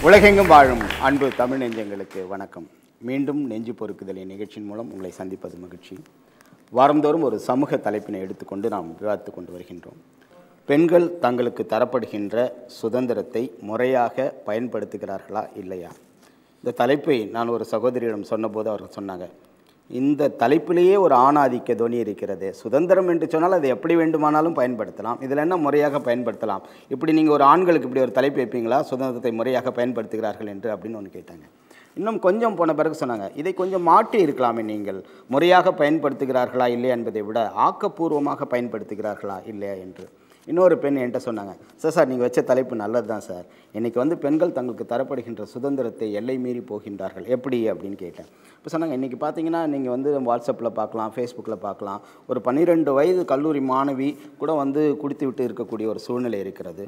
உலகெங்கும் வாழும் அன்பு தமிழ் நெஞ்சங்களுக்கு வணக்கம். மீண்டும் நெஞ்சு பொறுக்குதலின் நிகழ்ச்சியின் மூலம் உங்களை சந்திப்பது மகிழ்ச்சி. வாரந்தோறும் ஒரு சமூக தலைப்பினை எடுத்துக்கொண்டு நாம் விவாதித்து கொண்டு வருகின்றோம். பெண்கள் தங்களுக்கு தரப்படுகின்ற சுதந்திரத்தை முறையாக பயன்படுத்துகிறார்களா இல்லையா? இந்த தலைப்பை நான் ஒரு சகோதரியிடம் சொன்னபோது அவர்கள் சொன்னாங்க, இந்த தலைப்பிலேயே ஒரு ஆணாதிக்க துணி இருக்கிறது. சுதந்திரம் என்று சொன்னால் அதை எப்படி வேண்டுமானாலும் பயன்படுத்தலாம், இதில் என்ன முறையாக பயன்படுத்தலாம், இப்படி நீங்கள் ஒரு ஆண்களுக்கு இப்படி ஒரு தலைப்பு வைப்பீங்களா, சுதந்திரத்தை முறையாக பயன்படுத்துகிறார்கள் என்று அப்படின்னு ஒன்று கேட்டாங்க. இன்னும் கொஞ்சம் போன பிறகு சொன்னாங்க, இதை கொஞ்சம் மாற்றி இருக்கலாமே, நீங்கள் முறையாக பயன்படுத்துகிறார்களா இல்லையா என்பதை விட ஆக்கப்பூர்வமாக பயன்படுத்துகிறார்களா இல்லையா என்று. இன்னொரு பெண் என்கிட்ட சொன்னாங்க, சார் நீங்கள் வச்ச தலைப்பு நல்லது தான் சார், இன்றைக்கி வந்து பெண்கள் தங்களுக்கு தரப்படுகின்ற சுதந்திரத்தை எல்லை மீறி போகின்றார்கள், எப்படி அப்படின்னு கேட்டேன். இப்போ சொன்னாங்க, இன்றைக்கி பார்த்தீங்கன்னா நீங்கள் வந்து வாட்ஸ்அப்பில் பார்க்கலாம், ஃபேஸ்புக்கில் பார்க்கலாம், ஒரு 12 வயது கல்லூரி மாணவி கூட வந்து குடித்து விட்டு இருக்கக்கூடிய ஒரு சூழ்நிலை இருக்கிறது.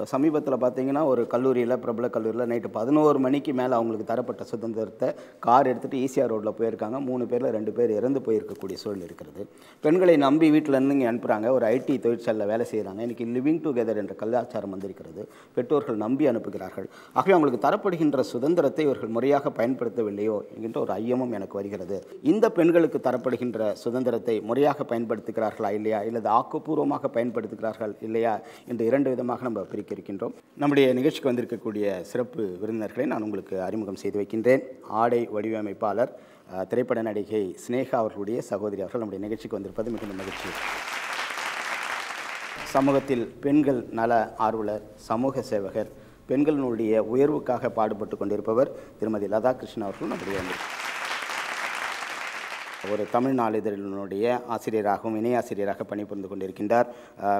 சமீபத்தில் பார்த்தீங்கன்னா ஒரு கல்லூரியில், பிரபல கல்லூரியில் நைட்டு 11 மணிக்கு மேலே அவங்களுக்கு தரப்பட்ட சுதந்திரத்தை கார் எடுத்துகிட்டு ஈசிஆர் ரோட்டில் போயிருக்காங்க. 3 பேரில் 2 பேர் இறந்து போயிருக்கக்கூடிய சூழல் இருக்கிறது. பெண்களை நம்பி வீட்டிலேருந்து இங்கே அனுப்புகிறாங்க, ஒரு ஐடி தொழிற்சாலையில் வேலை செய்கிறாங்க. இன்றைக்கி லிவிங் டுகெதர் என்ற கலாச்சாரம் வந்திருக்கிறது, பெற்றோர்கள் நம்பி அனுப்புகிறார்கள். ஆகவே அவங்களுக்கு தரப்படுகின்ற சுதந்திரத்தை இவர்கள் முறையாக பயன்படுத்தவில்லையோ என்கின்ற ஒரு ஐயமும் எனக்கு வருகிறது. இந்த பெண்களுக்கு தரப்படுகின்ற சுதந்திரத்தை முறையாக பயன்படுத்துகிறார்களா இல்லையா, இல்லது ஆக்கப்பூர்வமாக பயன்படுத்துகிறார்கள் இல்லையா என்று 2 விதமாக நம்ம இருக்கின்றோம். நம்முடைய நிகழ்ச்சிக்கு வந்திருக்கக்கூடிய சிறப்பு விருந்தினர்களை நான் உங்களுக்கு அறிமுகம் செய்து வைக்கின்றேன். ஆடை வடிவமைப்பாளர், திரைப்பட நடிகை ஸ்னேகா அவர்களுடைய சகோதரி அவர்கள் நம்முடைய நிகழ்ச்சிக்கு வந்திருப்பது மிகுந்த மகிழ்ச்சி. சமூகத்தில் பெண்கள் நல ஆர்வலர், சமூக சேவகர், பெண்களினுடைய உயர்வுக்காக பாடுபட்டு கொண்டிருப்பவர் திருமதி லதா கிருஷ்ணன் அவர்கள் நம்முடைய ஒரு தமிழ் நாளிதழினுடைய ஆசிரியராகவும் இணையாசிரியராக பணிபுரிந்து கொண்டிருக்கின்றார்.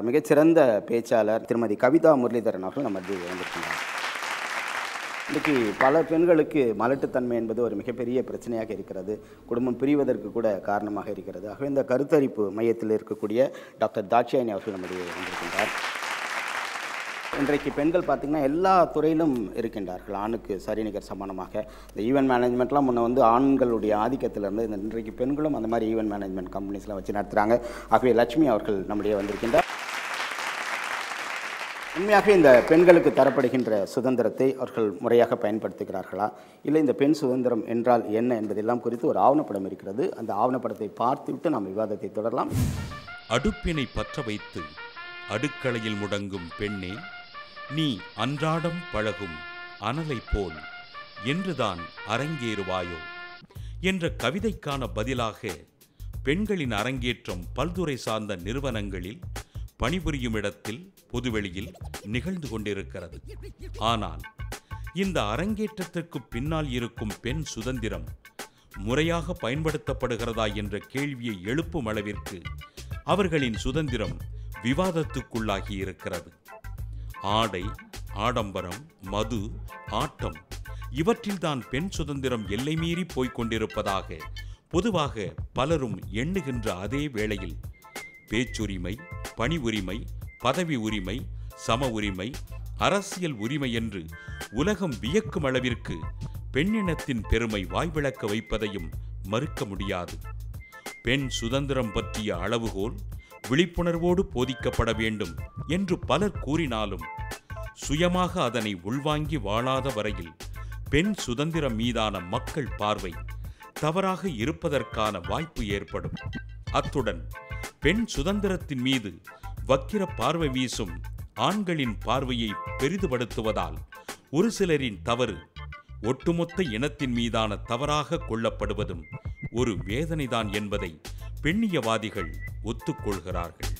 மிகச்சிறந்த பேச்சாளர் திருமதி கவிதா முரளிதரன் அவர்கள் நம்ம வந்திருக்கின்றார். இன்றைக்கி பல பெண்களுக்கு மலட்டுத்தன்மை என்பது ஒரு மிகப்பெரிய பிரச்சனையாக இருக்கிறது, குடும்பம் பிரிவதற்கு கூட காரணமாக இருக்கிறது. ஆகவே இந்த கருத்தரிப்பு மையத்தில் இருக்கக்கூடிய டாக்டர் தாட்சாயினி அவர்கள் நம்முடைய வந்திருக்கின்றார். இன்றைக்கு பெண்கள் பார்த்திங்கன்னா எல்லா துறையிலும் இருக்கின்றார்கள், ஆணுக்கு சரிநிகர் சமானமாக. இந்த ஈவென்ட் மேனேஜ்மெண்ட்லாம் முன்ன வந்து ஆண்களுடைய ஆதிக்கத்திலிருந்து இன்றைக்கு பெண்களும் அந்த மாதிரி ஈவென்ட் மேனேஜ்மெண்ட் கம்பெனிஸ்லாம் வச்சு நடத்துகிறாங்க. ஆகவே லட்சுமி அவர்கள் நம்முடைய வந்திருக்கின்றார். உண்மையாக இந்த பெண்களுக்கு தரப்படுகின்ற சுதந்திரத்தை அவர்கள் முறையாக பயன்படுத்துகிறார்களா, இல்லை இந்த பெண் சுதந்திரம் என்றால் என்ன என்பதெல்லாம் குறித்து ஒரு ஆவணப்படம் இருக்கிறது. அந்த ஆவணப்படத்தை பார்த்துவிட்டு நாம் விவாதத்தை தொடரலாம். அடுப்பினை பற்ற வைத்து அடுக்களையில் முடங்கும் பெண்ணே, நீ அன்றாடம் பழகும் அனலை போல் என்றுதான் அரங்கேறுவாயோ என்ற கவிதைக்கான பதிலாக பெண்களின் அரங்கேற்றம் பல்துறை சார்ந்த நிறுவனங்களில் பணிபுரியும் இடத்தில் பொதுவெளியில் நிகழ்ந்து கொண்டிருக்கிறது. ஆனால் இந்த அரங்கேற்றத்திற்கு பின்னால் இருக்கும் பெண் சுதந்திரம் முறையாக பயன்படுத்தப்படுகிறதா என்ற கேள்வியை எழுப்பும் அளவிற்கு அவர்களின் சுதந்திரம் விவாதத்துக்குள்ளாகி இருக்கிறது. ஆடை, ஆடம்பரம், மது, ஆட்டம் இவற்றில்தான் பெண் சுதந்திரம் எல்லை மீறி போய்கொண்டிருப்பதாக பொதுவாக பலரும் எண்ணுகின்ற அதே வேளையில் பேச்சுரிமை, பணி உரிமை, பதவி உரிமை, சம உரிமை, அரசியல் உரிமை என்று உலகம் வியக்கும் அளவிற்கு பெண்ணினத்தின் பெருமை வாய்விளக்க வைப்பதையும் மறுக்க முடியாது. பெண் சுதந்திரம் பற்றிய அளவுகோல் விழிப்புணர்வோடு போதிக்கப்பட வேண்டும் என்று பலர் கூறினாலும் சுயமாக அதனை உள்வாங்கி வாழாத வரையில் பெண் சுதந்திரம் மீதான மக்கள் பார்வை தவறாக இருப்பதற்கான வாய்ப்பு ஏற்படும். அத்துடன் பெண் சுதந்திரத்தின் மீது வக்கிர பார்வை வீசும் ஆண்களின் பார்வையை பெரிதுபடுத்துவதால் ஒரு சிலரின் தவறு ஒட்டுமொத்த இனத்தின் மீதான தவறாக கொள்ளப்படுவதும் ஒரு வேதனைதான் என்பதை பெண்ணியவாதிகள் ஒத்துக்கொள்கிறார்கள்.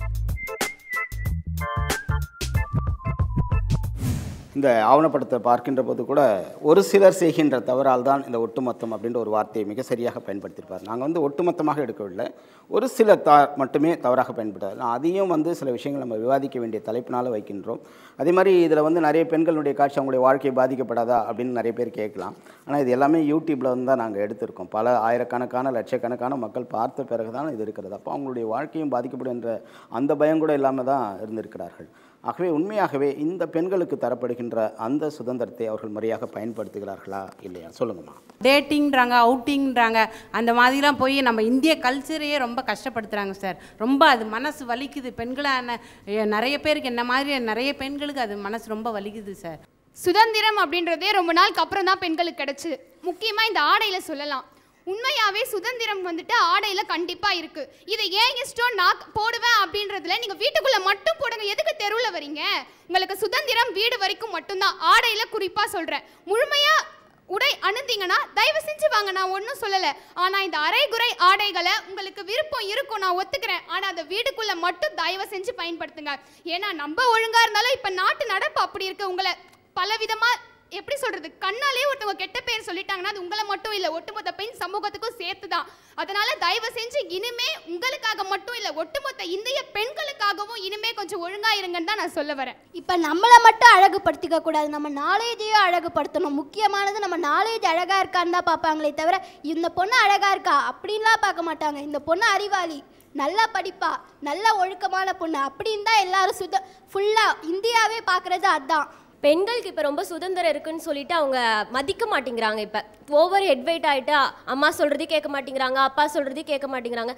இந்த ஆவணப்படத்தை பார்க்கின்ற போது கூட ஒரு சிலர் செய்கின்ற தவறால் தான் இந்த ஒட்டுமொத்தம் அப்படின்ற ஒரு வார்த்தையை மிக சரியாக பயன்படுத்தியிருப்பார். நாங்கள் வந்து ஒட்டுமொத்தமாக எடுக்கவில்லை, ஒரு சில மட்டுமே தவறாக பயன்படுத்தாது. அதையும் வந்து சில விஷயங்கள் நம்ம விவாதிக்க வேண்டிய தலைப்பினால் வைக்கின்றோம். அதே மாதிரி இதில் வந்து நிறைய பெண்களுடைய காட்சி அவங்களுடைய வாழ்க்கை பாதிக்கப்படாதா அப்படின்னு நிறைய பேர் கேட்கலாம். ஆனால் இது எல்லாமே யூடியூப்பில் வந்து தான் நாங்கள் எடுத்திருக்கோம். பல ஆயிரக்கணக்கான லட்சக்கணக்கான மக்கள் பார்த்த பிறகு தான் இது இருக்கிறது. அப்போ அவங்களுடைய வாழ்க்கையும் பாதிக்கப்படும் என்ற அந்த பயம் கூட இல்லாமல் தான் இருந்திருக்கிறார்கள். ஆகவே உண்மையாகவே இந்த பெண்களுக்கு தரப்படுகின்ற அந்த சுதந்திரத்தை அவர்கள் முறையாக பயன்படுத்துகிறார்களா இல்லையா? சொல்லுங்கம்மா. டேட்டிங்கிறாங்க, அவுட்டிங்கிறாங்க, அந்த மாதிரிலாம் போய் நம்ம இந்திய கல்ச்சரையே ரொம்ப கஷ்டப்படுத்துகிறாங்க சார். ரொம்ப அது மனசு வலிக்குது. பெண்களான நிறைய பேருக்கு என்ன மாதிரி நிறைய பெண்களுக்கு அது மனசு ரொம்ப வலிக்குது சார். சுதந்திரம் அப்படின்றதே ரொம்ப நாளுக்கு அப்புறம் தான் பெண்களுக்கு கிடைச்சு. முக்கியமாக இந்த ஆடையில் சொல்லலாம். உண்மையாகவே சுதந்திரம் வந்துட்டு ஆடையில் கண்டிப்பாக இருக்குது. இதை ஏன் இஷ்டம் நான் போடுவேன் அப்படின்றதுல நீங்கள் வீட்டுக்குள்ளே மட்டும் போடுங்க, எதுக்கு தெருவில் வரீங்க? உங்களுக்கு சுதந்திரம் வீடு வரைக்கும் மட்டும்தான். ஆடையில் குறிப்பாக சொல்கிறேன், முழுமையாக உடை அணிந்தீங்கன்னா தயவு செஞ்சு வாங்க, நான் ஒன்றும் சொல்லலை. ஆனால் இந்த அரைகுறை ஆடைகளை உங்களுக்கு விருப்பம் இருக்கும், நான் ஒத்துக்கிறேன். ஆனால் அந்த வீடுக்குள்ளே மட்டும் தயவு செஞ்சு பயன்படுத்துங்க. ஏன்னா நம்ம ஒழுங்காக இருந்தாலும் இப்போ நாட்டு நடப்பு அப்படி இருக்குது. உங்களை பலவிதமாக எப்படி சொல்கிறது, கண்ணாலே ஒருத்தவங்க கெட்ட பேர் சொல்லிட்டாங்கன்னா அது உங்களை மட்டும் இல்லை, ஒட்டுமொத்த பெண் சமூகத்துக்கும் சேர்த்து தான். அதனால தயவு செஞ்சு இனிமே உங்களுக்காக மட்டும் இல்லை, ஒட்டுமொத்த இந்திய பெண்களுக்காகவும் இனிமே கொஞ்சம் ஒழுங்கா இருங்கன்னு தான் நான் சொல்ல வரேன். இப்போ நம்மளை மட்டும் அழகுபடுத்திக்க கூடாது, நம்ம நாலேஜையும் அழகுபடுத்தணும். முக்கியமானது நம்ம நாலேஜ் அழகாக இருக்கான்னு தான் பார்ப்பாங்களே தவிர இந்த பொண்ணு அழகாக இருக்கா அப்படின்லாம் பார்க்க மாட்டாங்க. இந்த பொண்ணு அறிவாளி, நல்லா படிப்பா, நல்ல ஒழுக்கமான பொண்ணு அப்படின்னு தான் எல்லாரும் ஃபுல்லாக இந்தியாவே பார்க்குறது அதுதான். பெண்களுக்கு இப்போ ரொம்ப சுதந்திரம் இருக்குன்னு சொல்லிட்டு அவங்க மதிக்க மாட்டேங்கிறாங்க. இப்போ ஓவர் ஹெட்வெயிட் ஆகிட்டு அம்மா சொல்கிறதே கேட்க மாட்டேங்கிறாங்க, அப்பா சொல்கிறதே கேட்க மாட்டேங்கிறாங்க.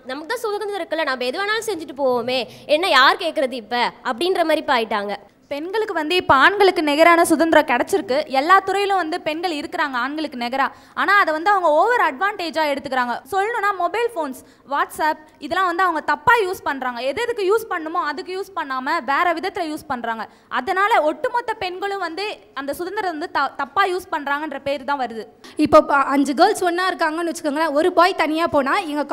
நமக்கு தான் சுதந்திரம் இருக்குல்ல, நம்ம எது வேணாலும் செஞ்சுட்டு போவோமே, என்ன யார் கேட்குறது இப்போ அப்படின்ற மாதிரி இப்போ ஆயிட்டாங்க. பெண்களுக்கு வந்து இப்போ ஆண்களுக்கு நிகரான சுதந்திரம் கிடச்சிருக்கு. எல்லா துறையிலும் வந்து பெண்கள் இருக்கிறாங்க ஆண்களுக்கு நிகராக. ஆனால் அதை வந்து அவங்க ஓவர் அட்வான்டேஜாக எடுத்துக்கிறாங்க. சொல்லணும்னா மொபைல் ஃபோன்ஸ், வாட்ஸ்அப் இதெல்லாம் வந்து அவங்க தப்பாக யூஸ் பண்ணுறாங்க. எதுக்கு யூஸ் பண்ணுமோ அதுக்கு யூஸ் பண்ணாமல் வேறு விதத்தில் யூஸ் பண்ணுறாங்க. அதனால் ஒட்டுமொத்த பெண்களும் வந்து அந்த சுதந்திரம் வந்து தப்பாக யூஸ் பண்ணுறாங்கன்ற பேர் தான் வருது. இப்போ 5 கேர்ள்ஸ் ஒன்றா இருக்காங்கன்னு வச்சுக்கோங்களேன். ஒரு பாய் தனியாக போனால் எங்கள்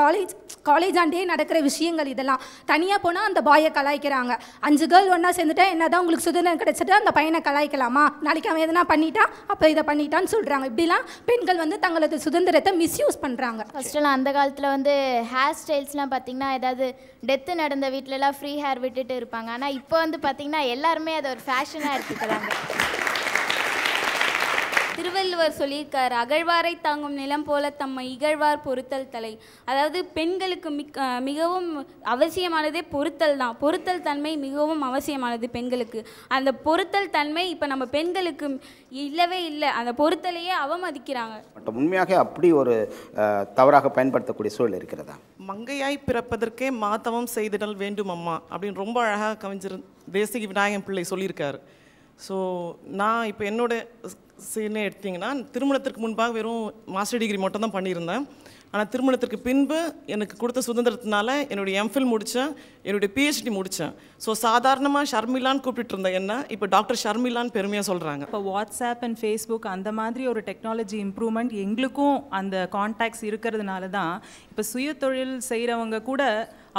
காலேஜ் ஆண்டே நடக்கிற விஷயங்கள் இதெல்லாம். தனியாக போனால் அந்த பாயை கலாய்க்கிறாங்க. 5 கேர்ள் ஒன்றா சேர்ந்துட்டா என்ன தான் உங்களுக்கு சுதந்திரம் கிடைச்சிட்டு அந்த பையனை கலாய்க்கலாமா? நாளைக்கு அவன் எதனா பண்ணிட்டான், அப்போ இதை பண்ணிட்டான்னு சொல்கிறாங்க. இப்படிலாம் பெண்கள் வந்து தங்களது சுதந்திரத்தை மிஸ்யூஸ் பண்ணுறாங்க. ஃபஸ்ட்டெல்லாம் அந்த காலத்தில் வந்து ஹேர் ஸ்டைல்ஸ்லாம் பார்த்திங்கன்னா ஏதாவது டெத்து நடந்த வீட்டிலலாம் ஃப்ரீ ஹேர் விட்டுட்டு இருப்பாங்க. ஆனால் இப்போ வந்து பார்த்திங்கன்னா எல்லாருமே அதை ஒரு ஃபேஷனாக எடுத்துக்கிறாங்க. திருவள்ளுவர் சொல்லியிருக்கார், அகழ்வாரை தாங்கும் நிலம் போல தம்மை இகழ்வார் பொறுத்தல் தலை. அதாவது பெண்களுக்கு மிகவும் அவசியமானதே பொறுத்தல் தான். பொறுத்தல் தன்மை மிகவும் அவசியமானது பெண்களுக்கு. அந்த பொறுத்தல் தன்மை இப்போ நம்ம பெண்களுக்கு இல்லவே இல்லை. அந்த பொறுத்தலையே அவமதிக்கிறாங்க. உண்மையாக அப்படி ஒரு தவறாக பயன்படுத்தக்கூடிய சூழல் இருக்கிறதா? மங்கையாய் பிறப்பதற்கே மாதவம் செய்திடல் வேண்டும் அம்மா அப்படின்னு ரொம்ப அழகாக கவிஞர் தேசிக விநாயகம் பிள்ளை சொல்லியிருக்காரு. ஸோ நான் இப்போ என்னோட சீனே எடுத்திங்கன்னா, திருமணத்திற்கு முன்பாக வெறும் மாஸ்டர் டிகிரி மட்டும் தான் பண்ணியிருந்தேன். ஆனால் திருமணத்திற்கு பின்பு எனக்கு கொடுத்த சுதந்திரத்தினால என்னுடைய எம்ஃபில் முடித்தேன், என்னுடைய பிஹெச்டி முடித்தேன். ஸோ சாதாரணமாக ஷர்மிலான்னு கூப்பிட்டு இருந்தேன், என்ன இப்போ டாக்டர் ஷர்மிலான்னு பெருமையாக சொல்கிறாங்க. இப்போ வாட்ஸ்அப் அண்ட் ஃபேஸ்புக் அந்த மாதிரி ஒரு டெக்னாலஜி இம்ப்ரூவ்மெண்ட் எங்களுக்கும் அந்த கான்டாக்ட்ஸ் இருக்கிறதுனால தான் இப்போ சுய தொழில் செய்கிறவங்க கூட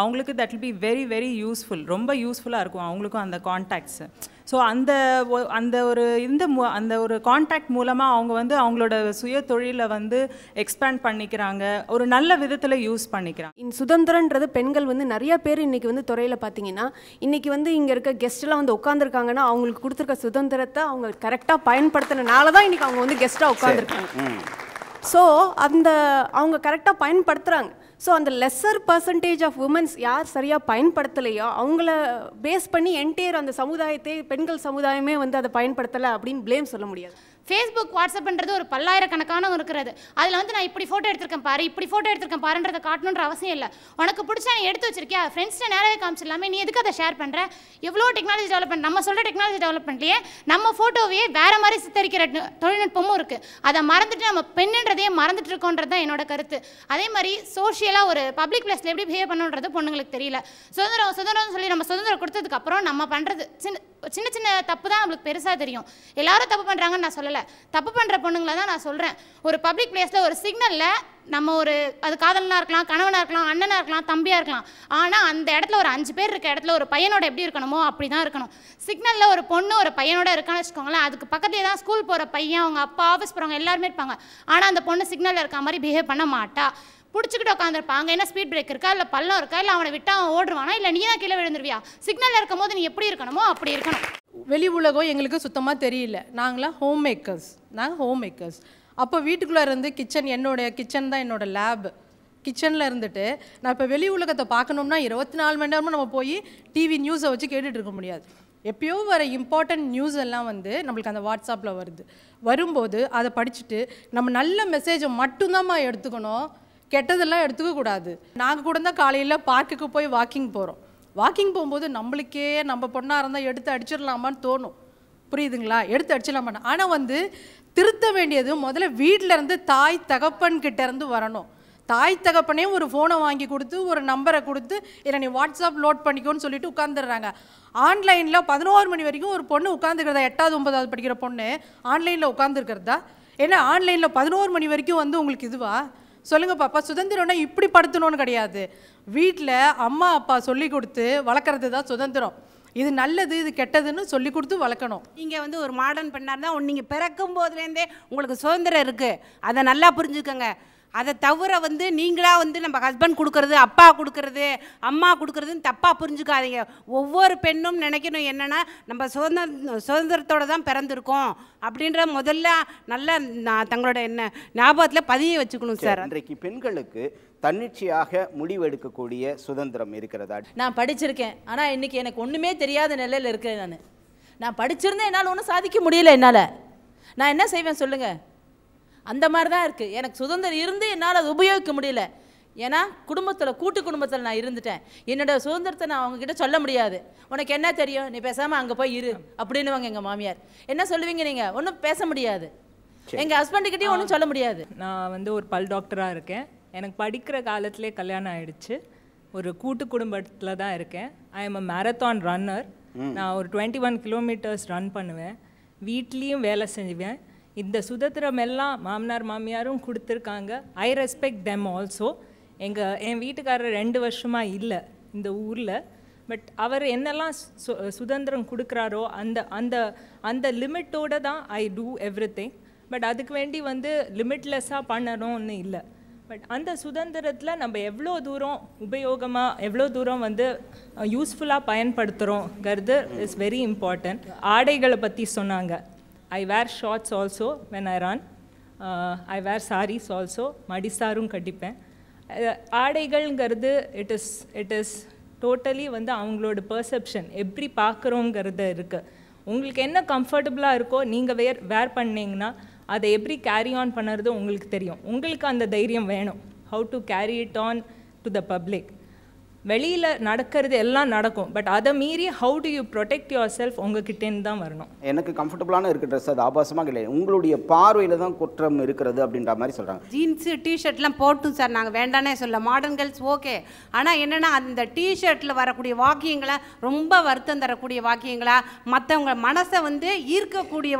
அவங்களுக்கு that will be very very useful, ரொம்ப யூஸ்ஃபுல்லாக இருக்கும் அவங்களுக்கும் அந்த கான்டாக்ட்ஸு. ஸோ அந்த ஒரு கான்டாக்ட் மூலமாக அவங்க வந்து அவங்களோட சுய தொழிலை வந்து எக்ஸ்பேண்ட் பண்ணிக்கிறாங்க, ஒரு நல்ல விதத்தில் யூஸ் பண்ணிக்கிறாங்க. இந்த சுதந்திரன்றது பெண்கள் வந்து நிறைய பேர் இன்றைக்கி வந்து துறையில் பார்த்தீங்கன்னா, இன்றைக்கி வந்து இங்கே இருக்க கெஸ்ட்டெல்லாம் வந்து உட்காந்துருக்காங்கன்னா அவங்களுக்கு கொடுத்துருக்க சுதந்திரத்தை அவங்க கரெக்டாக பயன்படுத்தினால தான் இன்றைக்கி அவங்க வந்து கெஸ்ட்டாக உட்காந்துருக்காங்க. ஸோ அவங்க கரெக்டாக பயன்படுத்துகிறாங்க. ஸோ அந்த லெஸ்ஸர் பர்சன்டேஜ் ஆஃப் உமன்ஸ் யார் சரியாக பயன்படுத்தலையோ அவங்கள பேஸ் பண்ணி என்டையர் அந்த சமுதாயத்தை, பெண்கள் சமுதாயமே வந்து அதை பயன்படுத்தலை அப்படின்னு ப்ளேம் சொல்ல முடியாது. ஃபேஸ்புக், வாட்ஸ்அப்ன்றது ஒரு பல்லாயிரக்கணக்கான இருக்கிறது. அதில் வந்து நான் இப்படி ஃபோட்டோ எடுத்திருக்கேன் பாரு, இப்படி ஃபோட்டோ எடுத்திருக்கேன் பாருன்றதை காட்டணுன்ற அவசியம் இல்லை. உனக்கு பிடிச்சா நீ எடுத்து வச்சிருக்கியா, ஃப்ரெண்ட்ஸ்ட்டு நேராகவே காமிச்சிடலாமே, நீ எதுக்கு அதை ஷேர் பண்ணுற? எவ்வளோ டெக்னாலஜி டெவலப்மெண்ட், நம்ம சொல்கிற டெக்னாலஜி டெவலப்மெண்ட்லேயே நம்ம ஃபோட்டோவையே வேறு மாதிரி சித்தரிக்கிற தொழில்நுட்பமும் இருக்குது. அதை மறந்துட்டு நம்ம பெண்ணுன்றதையே மறந்துட்டு இருக்கோன்றது தான் என்னோட கருத்து. அதே மாதிரி சோஷியலாக ஒரு பப்ளிக் பிளேஸில் எப்படி பிஹேவ் பண்ணுன்றது பொண்ணுங்களுக்கு தெரியல. சுதந்திரம் சொல்லி நம்ம சுதந்திரம் கொடுத்ததுக்கப்புறம் நம்ம பண்ணுறது சின்ன சின்ன தப்பு தான் நம்மளுக்கு பெருசாக தெரியும். எல்லாரும் தப்பு பண்ணுறாங்கன்னு நான் சொல்லலை, தப்பு பண்ணுற பொண்ணுங்களை தான் நான் சொல்கிறேன். ஒரு பப்ளிக் பிளேஸில் ஒரு சிக்னலில் நம்ம அது காதலனாக இருக்கலாம், கணவனாக இருக்கலாம், அண்ணனாக இருக்கலாம், தம்பியாக இருக்கலாம். ஆனால் அந்த இடத்துல ஒரு 5 பேர் இருக்க இடத்துல ஒரு பையனோட எப்படி இருக்கணுமோ அப்படி தான் இருக்கணும். சிக்னலில் ஒரு பொண்ணு ஒரு பையனோட இருக்கான்னு வச்சுக்கோங்களேன், அதுக்கு பக்கத்துலேயே தான் ஸ்கூல் போகிற பையன், அவங்க அப்பா, ஆஃபீஸ் போகிறவங்க எல்லாருமே இருப்பாங்க. ஆனால் அந்த பொண்ணு சிக்னலில் இருக்க மாதிரி பிஹேவ் பண்ண மாட்டா. பிடிச்சிக்கிட்டு உட்காந்துருப்பாங்க. என்ன ஸ்பீட் பிரேக் இருக்கா, இல்லை பள்ளம் இருக்கா, இல்லை அவனை விட்டு அவன் ஓடுவானா, இல்லை நீ தான் கீழே விழுந்துருவியா? சிக்னலில் இருக்கும் போது நீ எப்படி இருக்கணுமோ அப்படி இருக்கணும். வெளி உலகம் எங்களுக்கு சுத்தமாக தெரியல. நாங்களாம் ஹோம் மேக்கர்ஸ். அப்போ வீட்டுக்குள்ளே இருந்து என்னோடய கிச்சன் தான் என்னோடய லேப். கிச்சனில் இருந்துட்டு நான் இப்போ வெளி உலகத்தை பார்க்கணும்னா 24 மணி நேரமும் நம்ம போய் டிவி நியூஸை வச்சு கேட்டுட்டு இருக்க முடியாது. எப்பயோ வர இம்பார்ட்டன்ட் நியூஸ் எல்லாம் வந்து நம்மளுக்கு அந்த வாட்ஸ்அப்பில் வரும்போது அதை படிச்சுட்டு நம்ம நல்ல மெசேஜை மட்டும்தான்மா எடுத்துக்கணும், கெட்டதெல்லாம் எடுத்துக்கக்கூடாது. நாங்கள் கூட தான் காலையில் பார்க்குக்கு போய் வாக்கிங் போகும்போது நம்மளுக்கே நம்ம பொண்ணாக இருந்தால் எடுத்து அடிச்சிடலாமான்னு தோணும். புரியுதுங்களா? எடுத்து அடிச்சிடலாம் மாட்டேன். ஆனால் வந்து திருத்த வேண்டியது முதல்ல வீட்டில் இருந்து தாய் தகப்பன் கிட்ட இருந்து வரணும். தாய் தகப்பனே ஒரு ஃபோனை வாங்கி கொடுத்து ஒரு நம்பரை கொடுத்து இதை நீ வாட்ஸ்அப் லோட் பண்ணிக்கோன்னு சொல்லிட்டு உட்காந்துடுறாங்க. ஆன்லைனில் 11 மணி வரைக்கும் ஒரு பொண்ணு உட்காந்துக்கிறதா, 8வது 9வது படிக்கிற பொண்ணு ஆன்லைனில் உட்காந்துருக்கிறதா? ஏன்னா ஆன்லைனில் 11 மணி வரைக்கும் வந்து உங்களுக்கு இதுவா? சொல்லுங்கள் பாப்பா. சுதந்திரம்னா இப்படி படுத்தணும்னு கிடையாது. வீட்டில் அம்மா அப்பா சொல்லி கொடுத்து வளர்க்குறது தான் சுதந்திரம். இது நல்லது இது கெட்டதுன்னு சொல்லி கொடுத்து வளர்க்கணும். நீங்கள் வந்து ஒரு மாடர்ன் பெண்ணாக இருந்தால் நீங்கள் பிறக்கும் போதுலேருந்தே உங்களுக்கு சுதந்திரம் இருக்குது, அதை நல்லா புரிஞ்சுக்கோங்க. அதை தவிர வந்து நீங்களாக வந்து நம்ம ஹஸ்பண்ட் கொடுக்குறது, அப்பா கொடுக்குறது, அம்மா கொடுக்குறதுன்னு தப்பாக புரிஞ்சுக்காதீங்க. ஒவ்வொரு பெண்ணும் நினைக்கணும் என்னென்னா நம்ம சுதந்திரத்தோடு தான் பிறந்திருக்கோம் அப்படின்ற முதல்ல நல்ல தங்களோட என்ன ஞாபகத்தில் பதிய வச்சுக்கணும் சார். இன்றைக்கு பெண்களுக்கு தன்னிச்சையாக முடிவெடுக்கக்கூடிய சுதந்திரம் இருக்கிறதா? நான் படிச்சிருக்கேன், ஆனால் இன்றைக்கி எனக்கு ஒன்றுமே தெரியாத நிலையில் இருக்கிறேன். நான் படிச்சிருந்தேன், என்னால் ஒன்றும் சாதிக்க முடியல. என்னால் நான் என்ன செய்வேன் சொல்லுங்கள்? அந்த மாதிரி தான் இருக்குது. எனக்கு சுதந்திரம் இருந்து என்னால் அதை உபயோகிக்க முடியல. ஏன்னா கூட்டு குடும்பத்தில் நான் இருந்துட்டேன். என்னோடய சுதந்திரத்தை நான் அவங்கக்கிட்ட சொல்ல முடியாது. உனக்கு என்ன தெரியும், நீ பேசாமல் அங்கே போய் இரு அப்படின்னுவாங்க எங்கள் மாமியார். என்ன சொல்லுவீங்க நீங்கள்? ஒன்றும் பேச முடியாது. எங்கள் ஹஸ்பண்டுக்கிட்டையும் ஒன்றும் சொல்ல முடியாது. நான் வந்து ஒரு பல் டாக்டராக இருக்கேன். எனக்கு படிக்கிற காலத்திலே கல்யாணம் ஆகிடுச்சு. ஒரு கூட்டு குடும்பத்தில் தான் இருக்கேன். I am a marathon runner. நான் ஒரு 21 கிலோமீட்டர்ஸ் ரன் பண்ணுவேன். வீட்லேயும் வேலை செஞ்சுவேன். இந்த சுதந்திரம் எல்லாம் மாமனார் மாமியாரும் கொடுத்துருக்காங்க. I respect them also. என் வீட்டுக்காரர் 2 வருஷமாக இல்லை இந்த ஊரில். பட் அவர் என்னெல்லாம் சுதந்திரம் கொடுக்குறாரோ அந்த அந்த அந்த லிமிட்டோடு தான் ஐ டூ எவ்ரிதிங். பட் அதுக்கு வேண்டி வந்து லிமிட்லெஸ்ஸாக பண்ணணும்னு இல்லை. பட் அந்த சுதந்திரத்தில் நம்ம எவ்வளோ தூரம் உபயோகமாக, எவ்வளோ தூரம் வந்து யூஸ்ஃபுல்லாக பயன்படுத்துகிறோங்கிறது இஸ் வெரி இம்பார்ட்டன்ட். ஆடைகளை பற்றி சொன்னாங்க. I wear shorts also when I run. I wear sarees also. மடிசாரும் கட்டிப்பேன். ஆடைகள்ங்கிறது இட் இஸ் டோட்டலி வந்து அவங்களோட பர்செப்ஷன், எப்படி பார்க்குறோங்கிறது இருக்குது. உங்களுக்கு என்ன கம்ஃபர்டபுளாக இருக்கோ நீங்கள் வேர் பண்ணிங்கன்னா அதை எப்படி கேரி ஆன் பண்ணுறது உங்களுக்கு தெரியும். உங்களுக்கு அந்த தைரியம் வேணும். How to carry it on to the public. வெளியில் நடக்கிறது எல்லாம் நடக்கும். பட் அதை மீறி how do you protect your self உங்ககிட்டேருந்து தான் வரணும். எனக்கு கம்ஃபர்டபுளான இருக்க ட்ரெஸ் அது ஆபாசமாக இல்லை, உங்களுடைய பார்வையில் தான் குற்றம் இருக்கிறது அப்படின்ற மாதிரி சொல்கிறாங்க. ஜீன்ஸு டிஷர்ட்லாம் போட்டும் சார், நாங்கள் வேண்டானே சொல்ல. Modern girls okay. ஆனால் என்னென்னா அந்த டிஷர்ட்டில் வரக்கூடிய வாக்கியங்களை ரொம்ப வருத்தம் தரக்கூடிய வாக்கியங்களா, மற்றவங்க மனசை வந்து ஈர்க்கக்கூடிய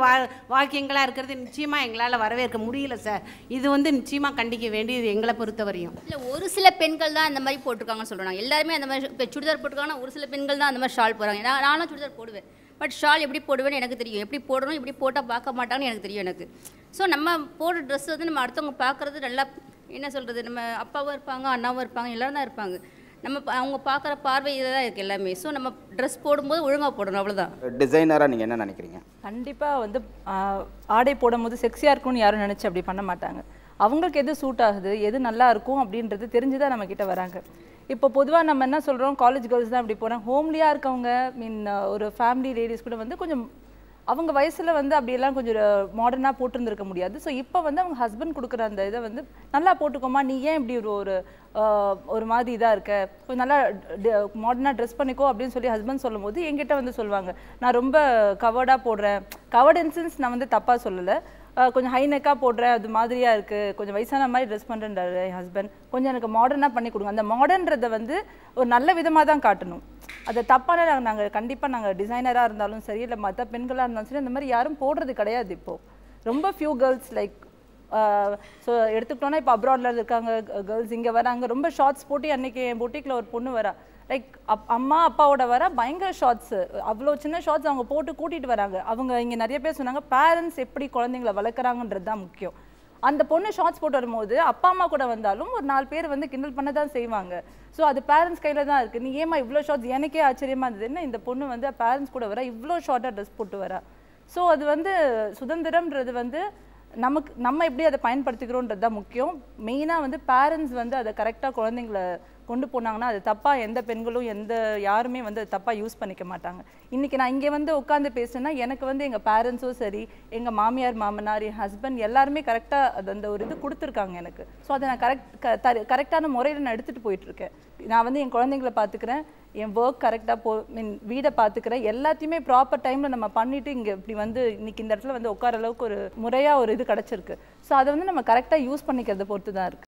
வாக்கியங்களாக இருக்கிறது நிச்சயமாக எங்களால் வரவேற்க முடியல சார். இது வந்து நிச்சயமாக கண்டிக்க வேண்டியது எங்களை பொறுத்தவரையும். இல்லை, ஒரு சில பெண்கள் தான் அந்த மாதிரி போட்டிருக்காங்கன்னு சொல்கிறாங்க. எல்லாருமே அந்த மாதிரி இப்போ சுடிதார் போட்டுருக்காங்கன்னா ஒரு சில பெண்கள் தான் அந்த மாதிரி ஷால் போடுறாங்க. நானும் சுடிதார் போடுவேன். பட் ஷால் எப்படி போடுவேன்னு எனக்கு தெரியும். எப்படி போடணும், எப்படி போட்டால் பார்க்க மாட்டாங்கன்னு எனக்கு தெரியும் எனக்கு. ஸோ நம்ம போடுற ட்ரெஸ் வந்து நம்ம அடுத்தவங்க பார்க்குறது நல்லா, என்ன சொல்கிறது, நம்ம அப்பாவும் இருப்பாங்க, அண்ணாவும் இருப்பாங்க, எல்லோரும் தான் இருப்பாங்க. நம்ம அவங்க பார்க்குற பார்வையில் தான் இருக்குது எல்லாமே. ஸோ நம்ம ட்ரெஸ் போடும்போது ஒழுங்காக போடணும், அவ்வளோதான். டிசைனராக நீங்கள் என்ன நினைக்கிறீங்க? கண்டிப்பாக வந்து ஆடை போடும்போது செக்ஸியாக இருக்கும்னு யாரும் நினச்சி அப்படி பண்ண மாட்டாங்க. அவங்களுக்கு எது சூட் ஆகுது, எது நல்லா இருக்கும் அப்படின்றது தெரிஞ்சு தான் நம்மக்கிட்ட வராங்க. இப்போ பொதுவாக நம்ம என்ன சொல்கிறோம், காலேஜ் கேர்ள்ஸ் தான் இப்படி போகிறாங்க. ஹோம்லியாக இருக்கவங்க ஒரு ஃபேமிலி லேடிஸ் கூட வந்து கொஞ்சம் அவங்க வயசில் வந்து அப்படியெல்லாம் கொஞ்சம் மாடர்னாக போட்டிருந்துருக்க முடியாது. ஸோ இப்போ வந்து அவங்க ஹஸ்பண்ட் கொடுக்குற அந்த இதை வந்து நல்லா போட்டுக்கோமா, நீ ஏன் இப்படி ஒரு மாதிரி இதாக இருக்க, கொஞ்சம் நல்லா மாடர்னாக ட்ரெஸ் பண்ணிக்கோ அப்படின்னு சொல்லி ஹஸ்பண்ட் சொல்லும் போது என்கிட்ட வந்து சொல்லுவாங்க, நான் ரொம்ப கவர்டாக போடுறேன். கவர்ட் இன் சென்ஸ் நான் வந்து தப்பாக சொல்லலை, கொஞ்சம் ஹை நெக்காக போடுறேன், அது மாதிரியாக இருக்குது, கொஞ்சம் வயசான மாதிரி ட்ரெஸ் பண்ணுறேன்றாரு என் ஹஸ்பண்ட், கொஞ்சம் எனக்கு மாடர்னாக பண்ணி கொடுங்க. அந்த மாடர்ன்றதை வந்து ஒரு நல்ல விதமாக தான் காட்டணும். அதை தப்பான நாங்கள் கண்டிப்பாக நாங்கள் டிசைனராக இருந்தாலும் சரி, இல்லை மற்ற பெண்களாக இருந்தாலும் சரி, அந்த மாதிரி யாரும் போடுறது கிடையாது. இப்போது ரொம்ப ஃபியூ கேர்ள்ஸ் லைக் ஸோ எடுத்துக்கிட்டோன்னா இப்போ அப்ராடில் இருக்காங்க கேர்ள்ஸ், இங்கே வராங்க ரொம்ப ஷார்ட்ஸ் போட்டு. அன்றைக்கி என் பொட்டிக்கில் ஒரு பொண்ணு வரா, லைக் அம்மா அப்பாவோட வர பயங்கர ஷார்ட்ஸு, அவ்வளோ சின்ன ஷார்ட்ஸ் அவங்க போட்டு கூட்டிகிட்டு வராங்க. அவங்க இங்கே நிறைய பேர் சொன்னாங்க பேரண்ட்ஸ் எப்படி குழந்தைங்கள வளர்க்குறாங்கன்றது தான் முக்கியம். அந்த பொண்ணு ஷார்ட்ஸ் போட்டு வரும்போது அப்பா அம்மா கூட வந்தாலும் ஒரு 4 பேர் வந்து கிண்டல் பண்ண தான் செய்வாங்க. ஸோ அது பேரண்ட்ஸ் கையில் தான் இருக்குது. நீ ஏமா இவ்வளோ ஷார்ட்ஸ், எனக்கே ஆச்சரியமாக இருந்தது, என்ன இந்த பொண்ணு வந்து பேரண்ட்ஸ் கூட வர இவ்வளோ ஷார்ட்டாக ட்ரெஸ் போட்டு வரா. ஸோ அது வந்து சுதந்திரம்ன்றது வந்து நம்ம எப்படி அதை பயன்படுத்திக்கிறோன்றது தான் முக்கியம். மெயினாக வந்து பேரண்ட்ஸ் வந்து அதை கரெக்டாக குழந்தைங்கள கொண்டு போனாங்கன்னா அது தப்பாக எந்த பெண்களும் யாருமே வந்து தப்பாக யூஸ் பண்ணிக்க மாட்டாங்க. இன்றைக்கி நான் இங்கே வந்து உட்காந்து பேசுனா எனக்கு வந்து எங்கள் பேரண்ட்ஸும் சரி, எங்கள் மாமியார் மாமனார், என் ஹஸ்பண்ட் எல்லாருமே கரெக்டாக அது அந்த ஒரு இது கொடுத்துருக்காங்க எனக்கு. ஸோ அதை நான் கரெக்டான முறையில் நான் எடுத்துகிட்டு போயிட்டுருக்கேன். நான் வந்து என் குழந்தைங்கள பார்த்துக்கிறேன், என் ஒர்க் கரெக்டாக மீன் வீடை பார்த்துக்கிறேன், எல்லாத்தையுமே ப்ராப்பர் டைமில் நம்ம பண்ணிவிட்டு இங்கே இப்படி வந்து இன்னைக்கு இந்த இடத்துல வந்து உட்கார அளவுக்கு ஒரு முறையாக ஒரு இது கிடச்சிருக்கு. ஸோ அதை வந்து நம்ம கரெக்டாக யூஸ் பண்ணிக்கிறத பொறுத்து தான் இருக்குது.